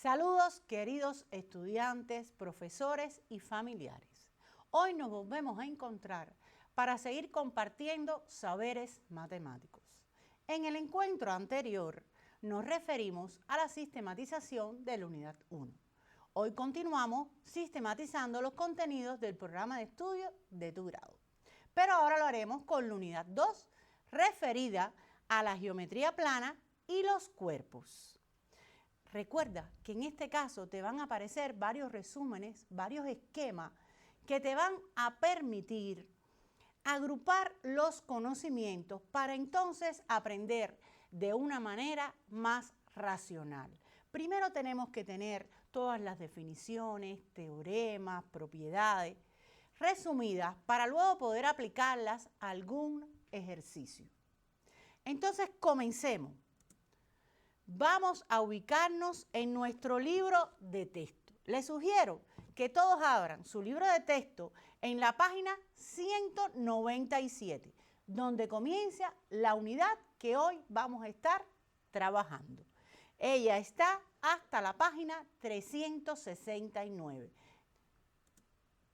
Saludos queridos estudiantes, profesores y familiares. Hoy nos volvemos a encontrar para seguir compartiendo saberes matemáticos. En el encuentro anterior nos referimos a la sistematización de la unidad 1. Hoy continuamos sistematizando los contenidos del programa de estudio de tu grado. Pero ahora lo haremos con la unidad 2, referida a la geometría plana y los cuerpos. Recuerda que en este caso te van a aparecer varios resúmenes, varios esquemas que te van a permitir agrupar los conocimientos para entonces aprender de una manera más racional. Primero tenemos que tener todas las definiciones, teoremas, propiedades resumidas para luego poder aplicarlas a algún ejercicio. Entonces comencemos. Vamos a ubicarnos en nuestro libro de texto. Les sugiero que todos abran su libro de texto en la página 197, donde comienza la unidad que hoy vamos a estar trabajando. Ella está hasta la página 369.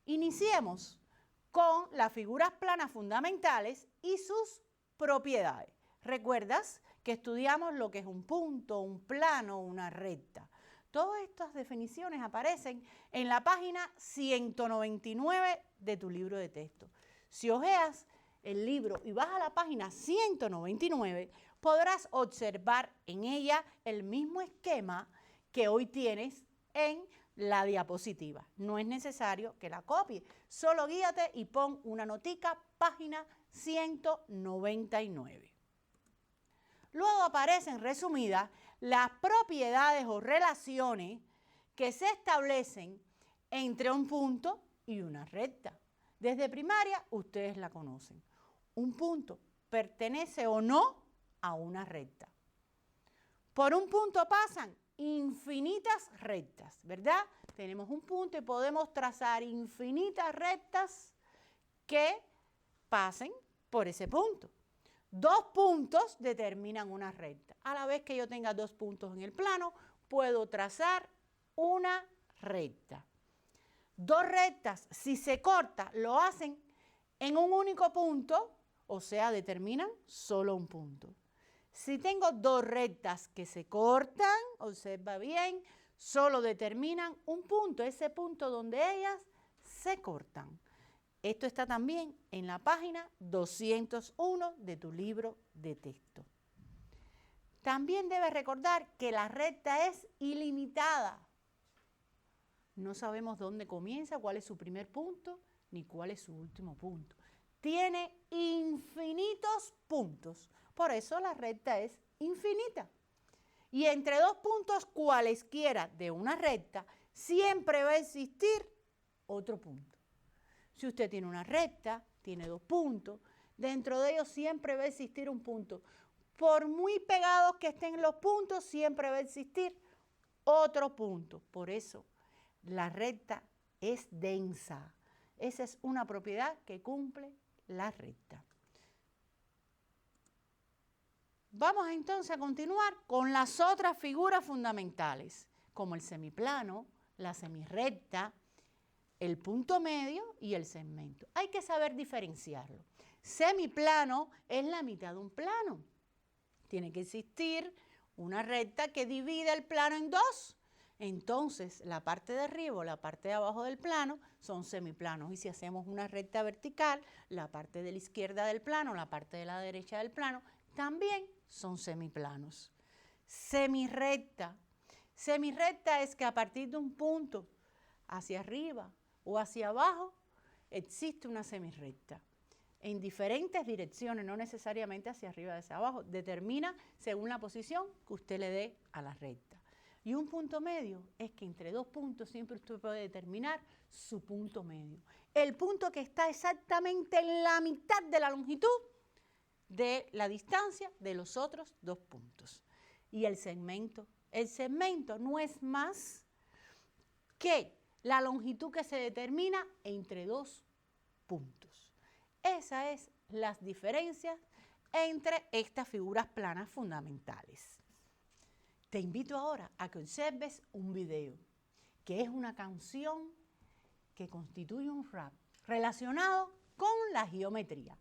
Iniciemos con las figuras planas fundamentales y sus propiedades. ¿Recuerdas que estudiamos lo que es un punto, un plano, una recta? Todas estas definiciones aparecen en la página 199 de tu libro de texto. Si hojeas el libro y vas a la página 199, podrás observar en ella el mismo esquema que hoy tienes en la diapositiva. No es necesario que la copies, solo guíate y pon una notica, página 199. Luego aparecen resumidas las propiedades o relaciones que se establecen entre un punto y una recta. Desde primaria ustedes la conocen. Un punto pertenece o no a una recta. Por un punto pasan infinitas rectas, ¿verdad? Tenemos un punto y podemos trazar infinitas rectas que pasen por ese punto. Dos puntos determinan una recta. A la vez que yo tenga dos puntos en el plano, puedo trazar una recta. Dos rectas, si se corta, lo hacen en un único punto, o sea, determinan solo un punto. Si tengo dos rectas que se cortan, observa bien, solo determinan un punto, ese punto donde ellas se cortan. Esto está también en la página 201 de tu libro de texto. También debes recordar que la recta es ilimitada. No sabemos dónde comienza, cuál es su primer punto, ni cuál es su último punto. Tiene infinitos puntos, por eso la recta es infinita. Y entre dos puntos cualesquiera de una recta, siempre va a existir otro punto. Si usted tiene una recta, tiene dos puntos, dentro de ellos siempre va a existir un punto. Por muy pegados que estén los puntos, siempre va a existir otro punto. Por eso, la recta es densa. Esa es una propiedad que cumple la recta. Vamos entonces a continuar con las otras figuras fundamentales, como el semiplano, la semirrecta, el punto medio y el segmento. Hay que saber diferenciarlo. Semiplano es la mitad de un plano. Tiene que existir una recta que divida el plano en dos. Entonces, la parte de arriba o la parte de abajo del plano son semiplanos. Y si hacemos una recta vertical, la parte de la izquierda del plano, la parte de la derecha del plano, también son semiplanos. Semirrecta. Semirrecta es que a partir de un punto hacia arriba o hacia abajo, existe una semirrecta. En diferentes direcciones, no necesariamente hacia arriba o hacia abajo, determina según la posición que usted le dé a la recta. Y un punto medio es que entre dos puntos siempre usted puede determinar su punto medio. El punto que está exactamente en la mitad de la longitud de la distancia de los otros dos puntos. Y el segmento no es más que la longitud que se determina entre dos puntos. Esas es las diferencias entre estas figuras planas fundamentales. Te invito ahora a que observes un video, que es una canción que constituye un rap relacionado con la geometría.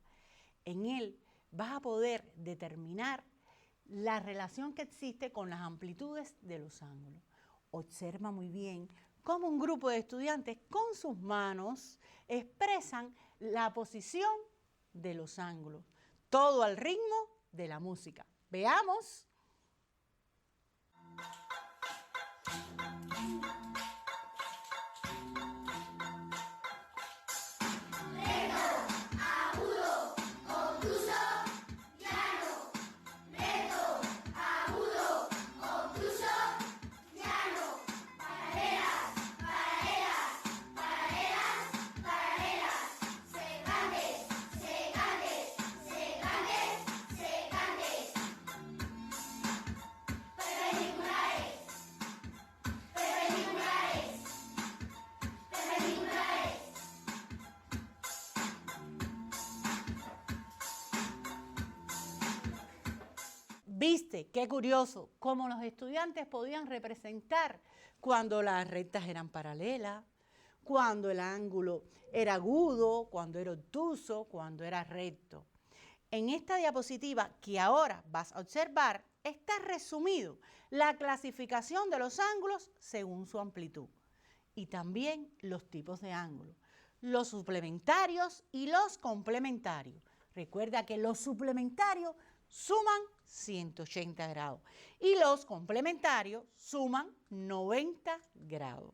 En él vas a poder determinar la relación que existe con las amplitudes de los ángulos. Observa muy bien cómo un grupo de estudiantes con sus manos expresan la posición de los ángulos, todo al ritmo de la música. Veamos. ¿Viste? Qué curioso, cómo los estudiantes podían representar cuando las rectas eran paralelas, cuando el ángulo era agudo, cuando era obtuso, cuando era recto. En esta diapositiva que ahora vas a observar, está resumido la clasificación de los ángulos según su amplitud y también los tipos de ángulos, los suplementarios y los complementarios. Recuerda que los suplementarios suman 180 grados y los complementarios suman 90 grados.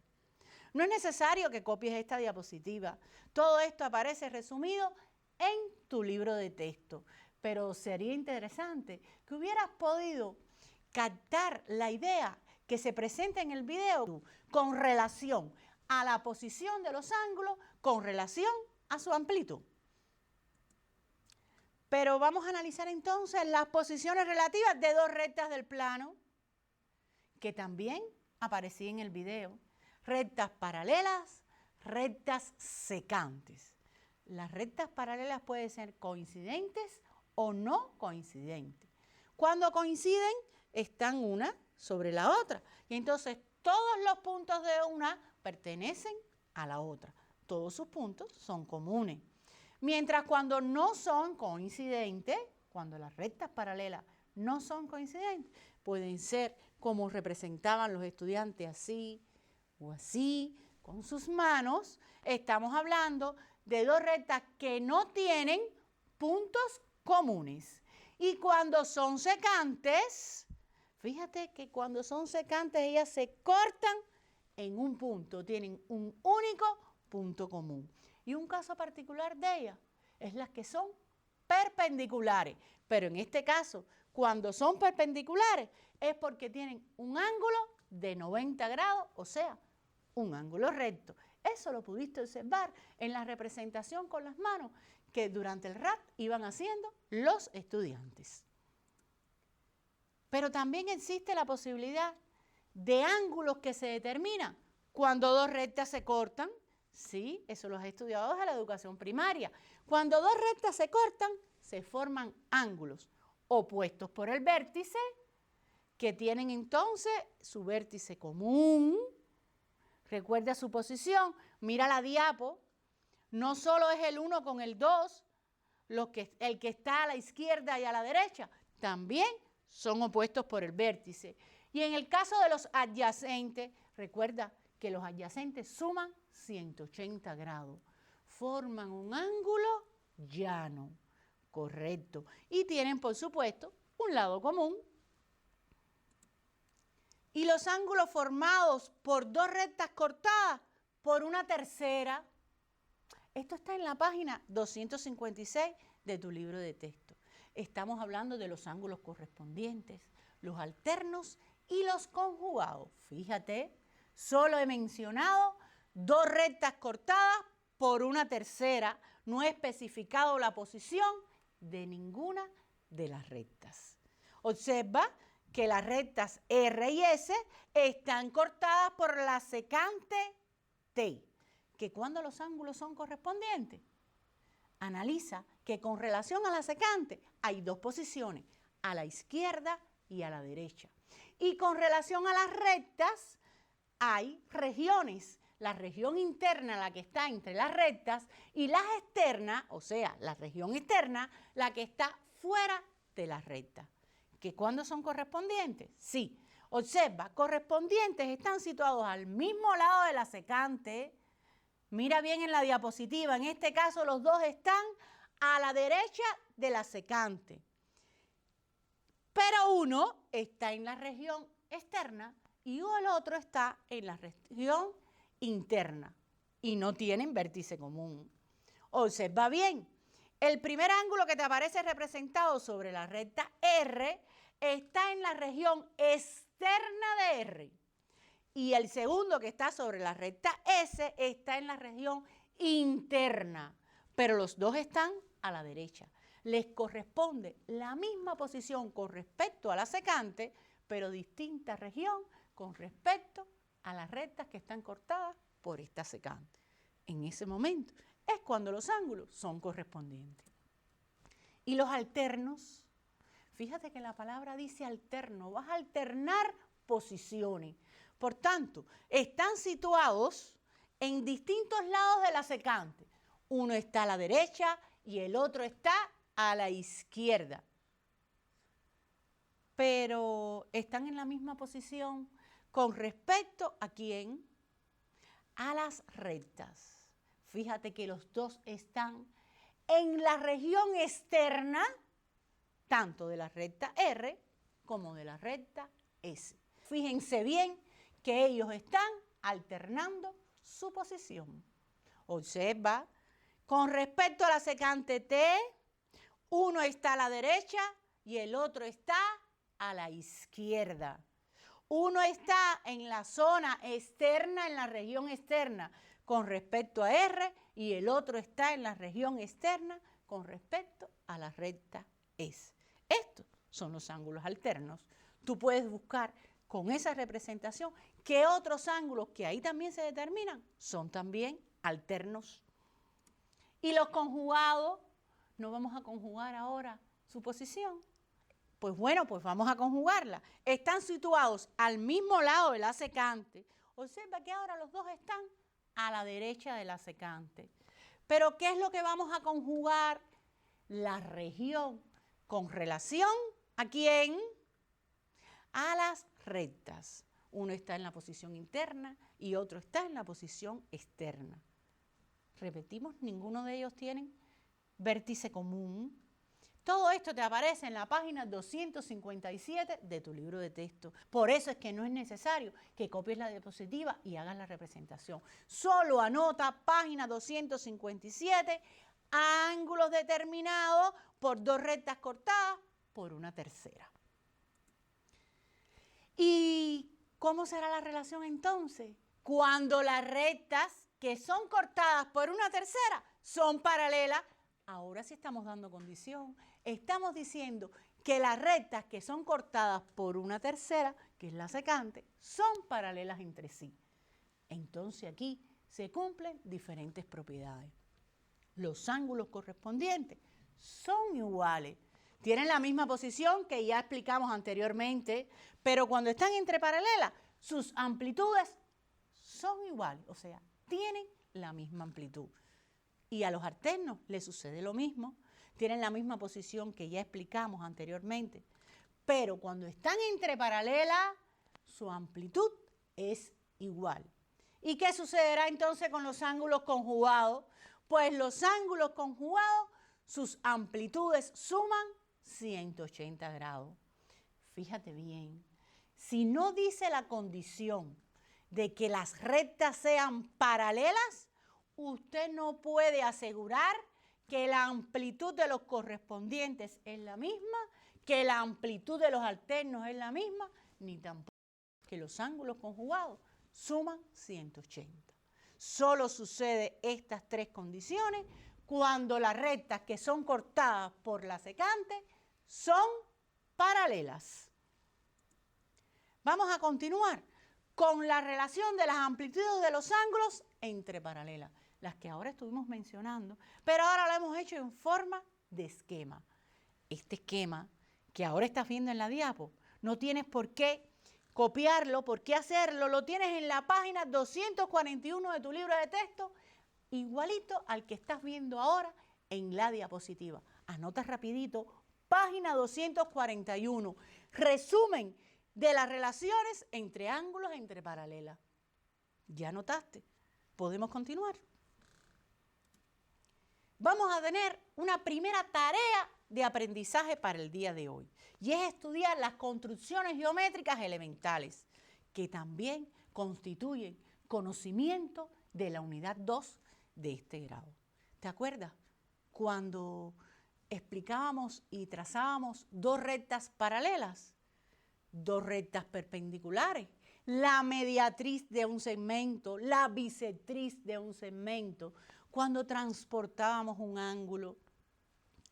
No es necesario que copies esta diapositiva. Todo esto aparece resumido en tu libro de texto, pero sería interesante que hubieras podido captar la idea que se presenta en el video con relación a la posición de los ángulos, con relación a su amplitud. Pero vamos a analizar entonces las posiciones relativas de dos rectas del plano, que también aparecían en el video. Rectas paralelas, rectas secantes. Las rectas paralelas pueden ser coincidentes o no coincidentes. Cuando coinciden, están una sobre la otra. Y entonces todos los puntos de una pertenecen a la otra. Todos sus puntos son comunes. Mientras cuando no son coincidentes, cuando las rectas paralelas no son coincidentes, pueden ser como representaban los estudiantes así o así, con sus manos. Estamos hablando de dos rectas que no tienen puntos comunes. Y cuando son secantes, fíjate que cuando son secantes ellas se cortan en un punto, tienen un único punto común. Y un caso particular de ellas es las que son perpendiculares. Pero en este caso, cuando son perpendiculares, es porque tienen un ángulo de 90 grados, o sea, un ángulo recto. Eso lo pudiste observar en la representación con las manos que durante el RAP iban haciendo los estudiantes. Pero también existe la posibilidad de ángulos que se determinan cuando dos rectas se cortan. Sí, eso lo has estudiado desde la educación primaria. Cuando dos rectas se cortan, se forman ángulos opuestos por el vértice, que tienen entonces su vértice común. Recuerda su posición, mira la diapo, no solo es el 1 con el 2, el que está a la izquierda y a la derecha, también son opuestos por el vértice. Y en el caso de los adyacentes, recuerda que los adyacentes suman 180 grados, forman un ángulo llano, correcto, y tienen, por supuesto, un lado común. Y los ángulos formados por dos rectas cortadas por una tercera. Esto está en la página 256 de tu libro de texto. Estamos hablando de los ángulos correspondientes, los alternos y los conjugados. Fíjate, solo he mencionado dos rectas cortadas por una tercera. No he especificado la posición de ninguna de las rectas. Observa que las rectas R y S están cortadas por la secante T, que cuando los ángulos son correspondientes, analiza que con relación a la secante hay dos posiciones, a la izquierda y a la derecha. Y con relación a las rectas, hay regiones. La región interna, la que está entre las rectas, y las externas, o sea, la región externa, la que está fuera de las rectas. ¿Que cuándo son correspondientes? Sí. Observa, correspondientes están situados al mismo lado de la secante. Mira bien en la diapositiva, en este caso los dos están a la derecha de la secante. Pero uno está en la región externa y el otro está en la región interna y no tienen vértice común. Observa bien, el primer ángulo que te aparece representado sobre la recta R está en la región externa de R y el segundo que está sobre la recta S está en la región interna, pero los dos están a la derecha. Les corresponde la misma posición con respecto a la secante, pero distinta región con respecto a las rectas que están cortadas por esta secante. En ese momento es cuando los ángulos son correspondientes. Y los alternos, fíjate que la palabra dice alterno, vas a alternar posiciones. Por tanto, están situados en distintos lados de la secante. Uno está a la derecha y el otro está a la izquierda. Pero están en la misma posición con respecto a quién, a las rectas. Fíjate que los dos están en la región externa, tanto de la recta R como de la recta S. Fíjense bien que ellos están alternando su posición. Observa, con respecto a la secante T, uno está a la derecha y el otro está a la izquierda. Uno está en la zona externa, en la región externa, con respecto a R, y el otro está en la región externa con respecto a la recta S. Estos son los ángulos alternos. Tú puedes buscar con esa representación qué otros ángulos que ahí también se determinan son también alternos. Y los conjugados, no vamos a conjugar ahora su posición. Pues bueno, pues vamos a conjugarla. Están situados al mismo lado de la secante. Observa que ahora los dos están a la derecha de la secante. Pero ¿qué es lo que vamos a conjugar? La región con relación ¿a quién? A las rectas. Uno está en la posición interna y otro está en la posición externa. Repetimos, ninguno de ellos tiene vértice común. Todo esto te aparece en la página 257 de tu libro de texto. Por eso es que no es necesario que copies la diapositiva y hagas la representación. Solo anota página 257, ángulos determinados por dos rectas cortadas por una tercera. ¿Y cómo será la relación entonces? Cuando las rectas que son cortadas por una tercera son paralelas. Ahora sí estamos dando condición. Estamos diciendo que las rectas que son cortadas por una tercera, que es la secante, son paralelas entre sí. Entonces aquí se cumplen diferentes propiedades. Los ángulos correspondientes son iguales. Tienen la misma posición que ya explicamos anteriormente, pero cuando están entre paralelas, sus amplitudes son iguales, o sea, tienen la misma amplitud. Y a los alternos les sucede lo mismo, tienen la misma posición que ya explicamos anteriormente, pero cuando están entre paralelas, su amplitud es igual. ¿Y qué sucederá entonces con los ángulos conjugados? Pues los ángulos conjugados, sus amplitudes suman 180 grados. Fíjate bien, si no dice la condición de que las rectas sean paralelas, usted no puede asegurar que la amplitud de los correspondientes es la misma, que la amplitud de los alternos es la misma, ni tampoco que los ángulos conjugados suman 180. Solo sucede estas tres condiciones cuando las rectas que son cortadas por la secante son paralelas. Vamos a continuar con la relación de las amplitudes de los ángulos entre paralelas, las que ahora estuvimos mencionando, pero ahora lo hemos hecho en forma de esquema. Este esquema que ahora estás viendo en la diapo, no tienes por qué copiarlo, ¿por qué hacerlo? Lo tienes en la página 241 de tu libro de texto, igualito al que estás viendo ahora en la diapositiva. Anota rapidito, página 241, resumen de las relaciones entre ángulos entre paralelas. ¿Ya anotaste? ¿Podemos continuar? Vamos a tener una primera tarea de aprendizaje para el día de hoy, y es estudiar las construcciones geométricas elementales, que también constituyen conocimiento de la unidad 2 de este grado. ¿Te acuerdas? Cuando explicábamos y trazábamos dos rectas paralelas, dos rectas perpendiculares, la mediatriz de un segmento, la bisectriz de un segmento, cuando transportábamos un ángulo.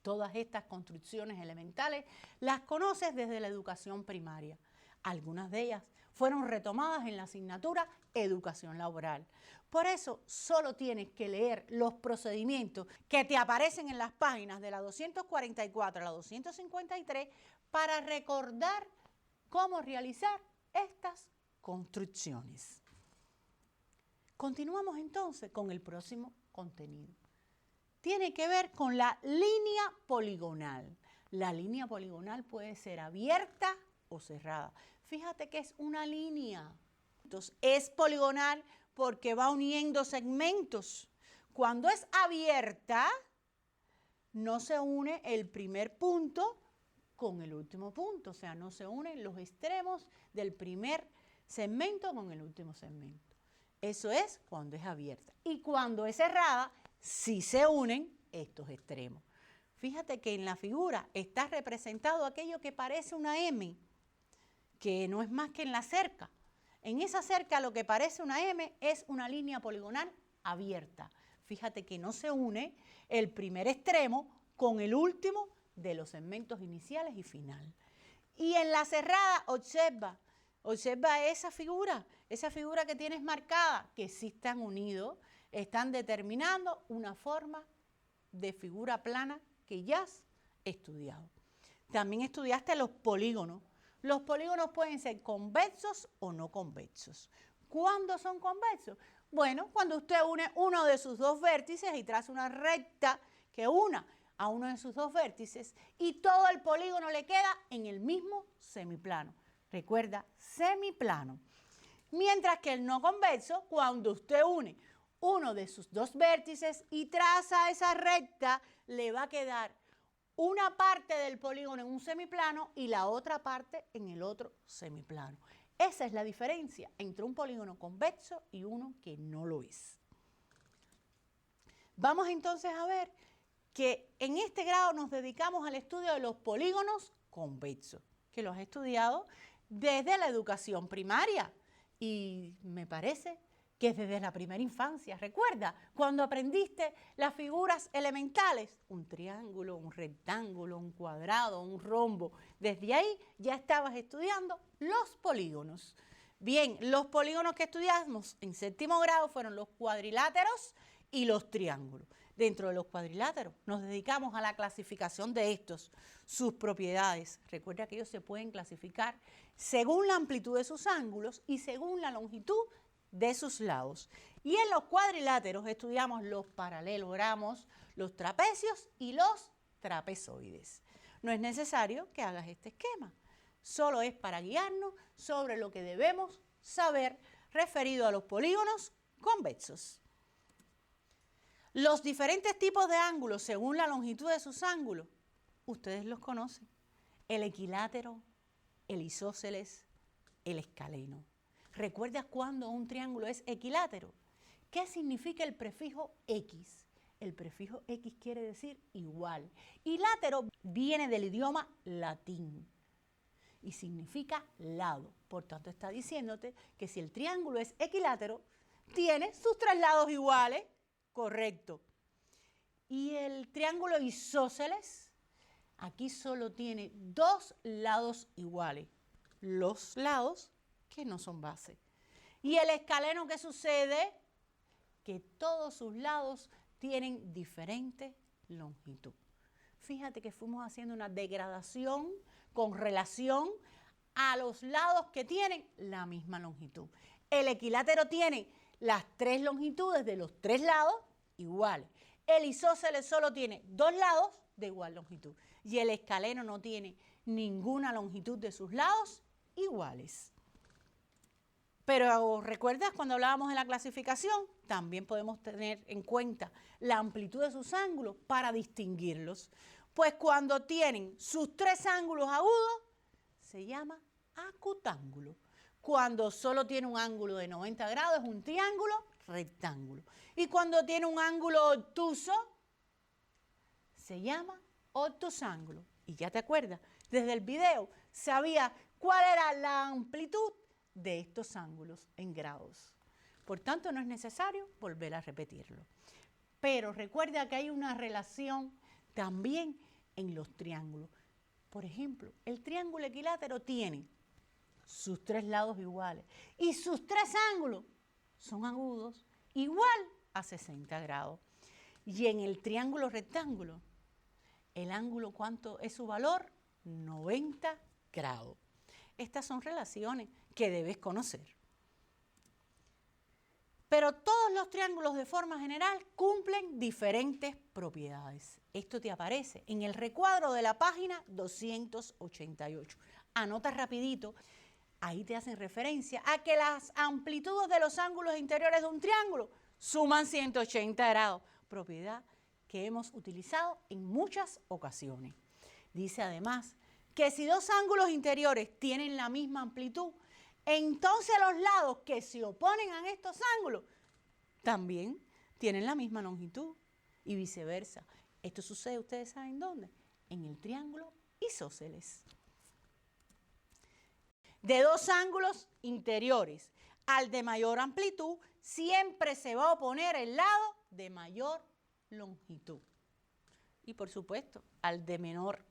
Todas estas construcciones elementales las conoces desde la educación primaria. Algunas de ellas fueron retomadas en la asignatura Educación Laboral. Por eso solo tienes que leer los procedimientos que te aparecen en las páginas de la 244 a la 253 para recordar cómo realizar estas construcciones. Continuamos entonces con el próximo contenido. Tiene que ver con la línea poligonal. La línea poligonal puede ser abierta o cerrada. Fíjate que es una línea. Entonces, es poligonal porque va uniendo segmentos. Cuando es abierta, no se une el primer punto con el último punto. O sea, no se unen los extremos del primer segmento con el último segmento. Eso es cuando es abierta. Y cuando es cerrada, sí se unen estos extremos. Fíjate que en la figura está representado aquello que parece una M, que no es más que en la cerca. En esa cerca lo que parece una M es una línea poligonal abierta. Fíjate que no se une el primer extremo con el último de los segmentos iniciales y final. Y en la cerrada, observa esa figura que tienes marcada, que sí están unidos, están determinando una forma de figura plana que ya has estudiado. También estudiaste los polígonos. Los polígonos pueden ser convexos o no convexos. ¿Cuándo son convexos? Bueno, cuando usted une uno de sus dos vértices y traza una recta que una a uno de sus dos vértices y todo el polígono le queda en el mismo semiplano. Recuerda, semiplano. Mientras que el no convexo, cuando usted une uno de sus dos vértices y traza esa recta, le va a quedar una parte del polígono en un semiplano y la otra parte en el otro semiplano. Esa es la diferencia entre un polígono convexo y uno que no lo es. Vamos entonces a ver que en este grado nos dedicamos al estudio de los polígonos convexos, que los he estudiado desde la educación primaria y me parece que desde la primera infancia. Recuerda, cuando aprendiste las figuras elementales, un triángulo, un rectángulo, un cuadrado, un rombo, desde ahí ya estabas estudiando los polígonos. Bien, los polígonos que estudiamos en séptimo grado fueron los cuadriláteros y los triángulos. Dentro de los cuadriláteros nos dedicamos a la clasificación de estos, sus propiedades. Recuerda que ellos se pueden clasificar según la amplitud de sus ángulos y según la longitud de sus lados. Y en los cuadriláteros estudiamos los paralelogramos, los trapecios y los trapezoides. No es necesario que hagas este esquema, solo es para guiarnos sobre lo que debemos saber referido a los polígonos convexos. Los diferentes tipos de ángulos según la longitud de sus ángulos, ustedes los conocen: el equilátero, el isósceles, el escaleno. ¿Recuerdas cuando un triángulo es equilátero? ¿Qué significa el prefijo X? El prefijo X quiere decir igual. Y látero viene del idioma latín y significa lado. Por tanto, está diciéndote que si el triángulo es equilátero, tiene sus tres lados iguales. Correcto. Y el triángulo isósceles, aquí solo tiene dos lados iguales. Los lados que no son base. Y el escaleno, ¿qué sucede? Que todos sus lados tienen diferente longitud. Fíjate que fuimos haciendo una degradación con relación a los lados que tienen la misma longitud. El equilátero tiene las tres longitudes de los tres lados iguales. El isósceles solo tiene dos lados de igual longitud. Y el escaleno no tiene ninguna longitud de sus lados iguales. Pero ¿recuerdas cuando hablábamos de la clasificación? También podemos tener en cuenta la amplitud de sus ángulos para distinguirlos. Pues cuando tienen sus tres ángulos agudos, se llama acutángulo. Cuando solo tiene un ángulo de 90 grados, es un triángulo rectángulo. Y cuando tiene un ángulo obtuso, se llama obtusángulo. Y ya te acuerdas, desde el video sabía cuál era la amplitud de estos ángulos en grados. Por tanto, no es necesario volver a repetirlo. Pero recuerda que hay una relación también en los triángulos. Por ejemplo, el triángulo equilátero tiene sus tres lados iguales y sus tres ángulos son agudos igual a 60 grados. Y en el triángulo rectángulo, el ángulo, ¿cuánto es su valor? 90 grados. Estas son relaciones que debes conocer. Pero todos los triángulos de forma general cumplen diferentes propiedades. Esto te aparece en el recuadro de la página 288. Anota rapidito, ahí te hacen referencia a que las amplitudes de los ángulos interiores de un triángulo suman 180 grados, propiedad que hemos utilizado en muchas ocasiones. Dice además que si dos ángulos interiores tienen la misma amplitud, entonces los lados que se oponen a estos ángulos también tienen la misma longitud y viceversa. Esto sucede, ¿ustedes saben dónde? En el triángulo isósceles. De dos ángulos interiores al de mayor amplitud, siempre se va a oponer el lado de mayor longitud. Y por supuesto, al de menor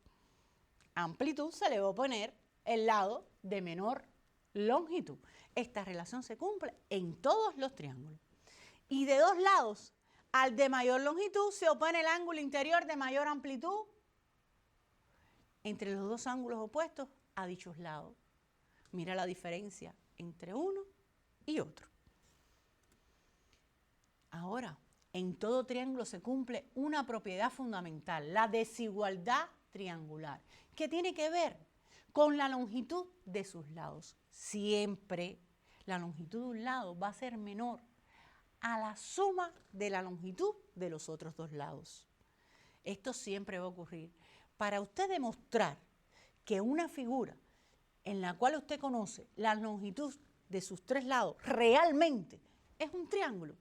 amplitud se le va a oponer el lado de menor longitud. Esta relación se cumple en todos los triángulos. Y de dos lados al de mayor longitud se opone el ángulo interior de mayor amplitud entre los dos ángulos opuestos a dichos lados. Mira la diferencia entre uno y otro. Ahora, en todo triángulo se cumple una propiedad fundamental, la desigualdad triangular, que tiene que ver con la longitud de sus lados. Siempre la longitud de un lado va a ser menor a la suma de la longitud de los otros dos lados. Esto siempre va a ocurrir. Para usted demostrar que una figura en la cual usted conoce la longitud de sus tres lados realmente es un triángulo,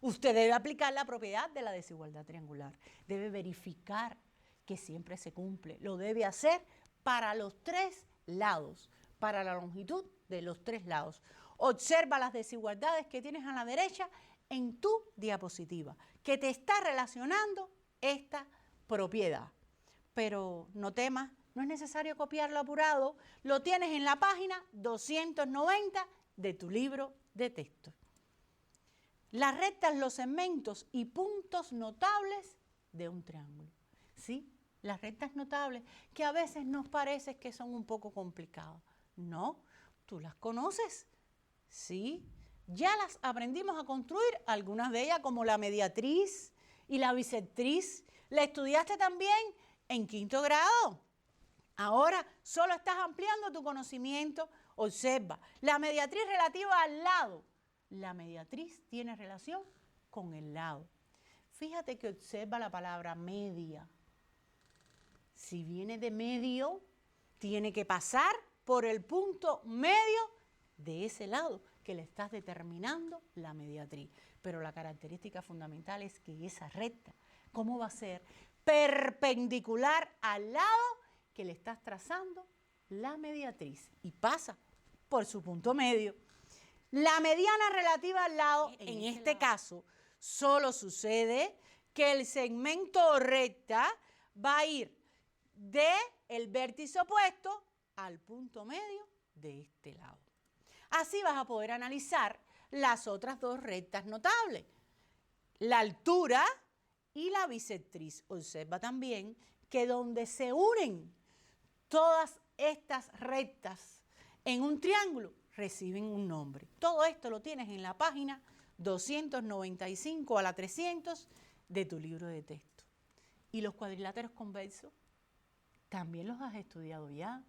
usted debe aplicar la propiedad de la desigualdad triangular. Debe verificar que siempre se cumple. Lo debe hacer para los tres lados, para la longitud de los tres lados. Observa las desigualdades que tienes a la derecha en tu diapositiva, que te está relacionando esta propiedad. Pero no temas, no es necesario copiarlo apurado, lo tienes en la página 290 de tu libro de texto. Las rectas, los segmentos y puntos notables de un triángulo. ¿Sí? Las rectas notables, que a veces nos parece que son un poco complicadas. No, tú las conoces. ¿Sí? Ya las aprendimos a construir, algunas de ellas como la mediatriz y la bisectriz. La estudiaste también en quinto grado. Ahora solo estás ampliando tu conocimiento. Observa, la mediatriz relativa al lado. La mediatriz tiene relación con el lado. Fíjate que observa la palabra media. Si viene de medio, tiene que pasar por el punto medio de ese lado que le estás determinando la mediatriz. Pero la característica fundamental es que esa recta, ¿cómo va a ser? Perpendicular al lado que le estás trazando la mediatriz y pasa por su punto medio. La mediana relativa al lado, en este caso, solo sucede que el segmento recta va a ir del vértice opuesto al punto medio de este lado. Así vas a poder analizar las otras dos rectas notables, la altura y la bisectriz. Observa también que donde se unen todas estas rectas en un triángulo reciben un nombre. Todo esto lo tienes en la página 295 a la 300 de tu libro de texto. ¿Y los cuadriláteros convexos? También los has estudiado ya.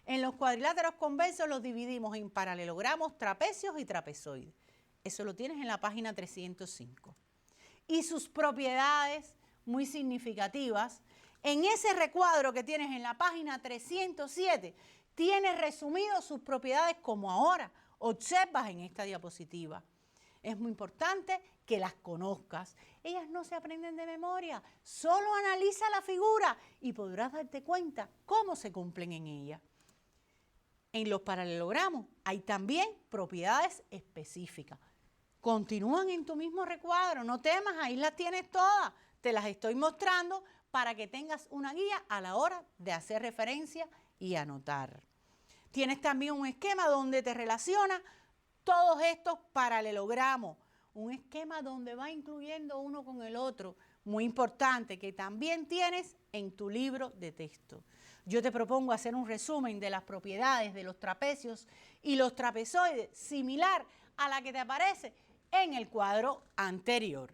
En los cuadriláteros convexos los dividimos en paralelogramos, trapecios y trapezoides. Eso lo tienes en la página 305. Y sus propiedades muy significativas, en ese recuadro que tienes en la página 307, tienes resumido sus propiedades como ahora observas en esta diapositiva. Es muy importante que las conozcas. Ellas no se aprenden de memoria, solo analiza la figura y podrás darte cuenta cómo se cumplen en ella. En los paralelogramos hay también propiedades específicas. Continúan en tu mismo recuadro, no temas, ahí las tienes todas. Te las estoy mostrando para que tengas una guía a la hora de hacer referencia y anotar. Tienes también un esquema donde te relaciona todos estos paralelogramos. Un esquema donde va incluyendo uno con el otro. Muy importante, que también tienes en tu libro de texto. Yo te propongo hacer un resumen de las propiedades de los trapecios y los trapezoides, similar a la que te aparece en el cuadro anterior.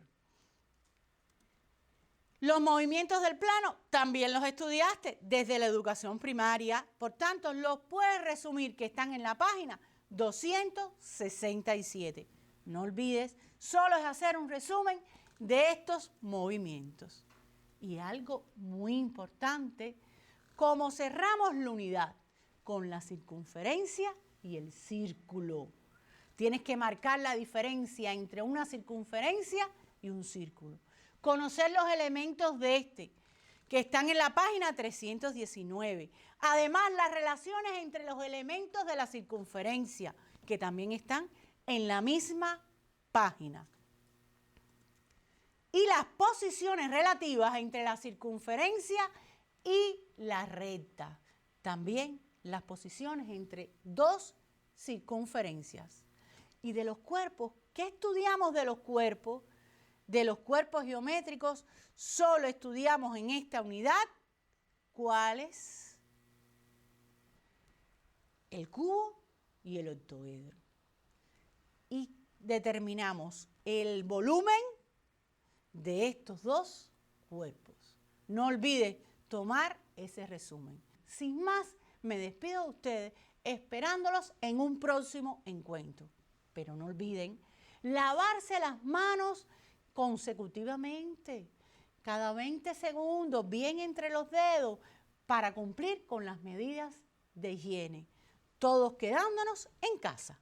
Los movimientos del plano también los estudiaste desde la educación primaria, por tanto los puedes resumir que están en la página 267. No olvides, solo es hacer un resumen de estos movimientos. Y algo muy importante, como cerramos la unidad con la circunferencia y el círculo. Tienes que marcar la diferencia entre una circunferencia y un círculo. Conocer los elementos de este, que están en la página 319. Además, las relaciones entre los elementos de la circunferencia, que también están en la misma página. Y las posiciones relativas entre la circunferencia y la recta. También las posiciones entre dos circunferencias. Y de los cuerpos, ¿qué estudiamos de los cuerpos? De los cuerpos geométricos, solo estudiamos en esta unidad, ¿cuáles? El cubo y el octoedro. Y determinamos el volumen de estos dos cuerpos. No olvides tomar ese resumen. Sin más, me despido de ustedes esperándolos en un próximo encuentro. Pero no olviden lavarse las manos consecutivamente, cada 20 segundos, bien entre los dedos, para cumplir con las medidas de higiene. Todos quedándonos en casa.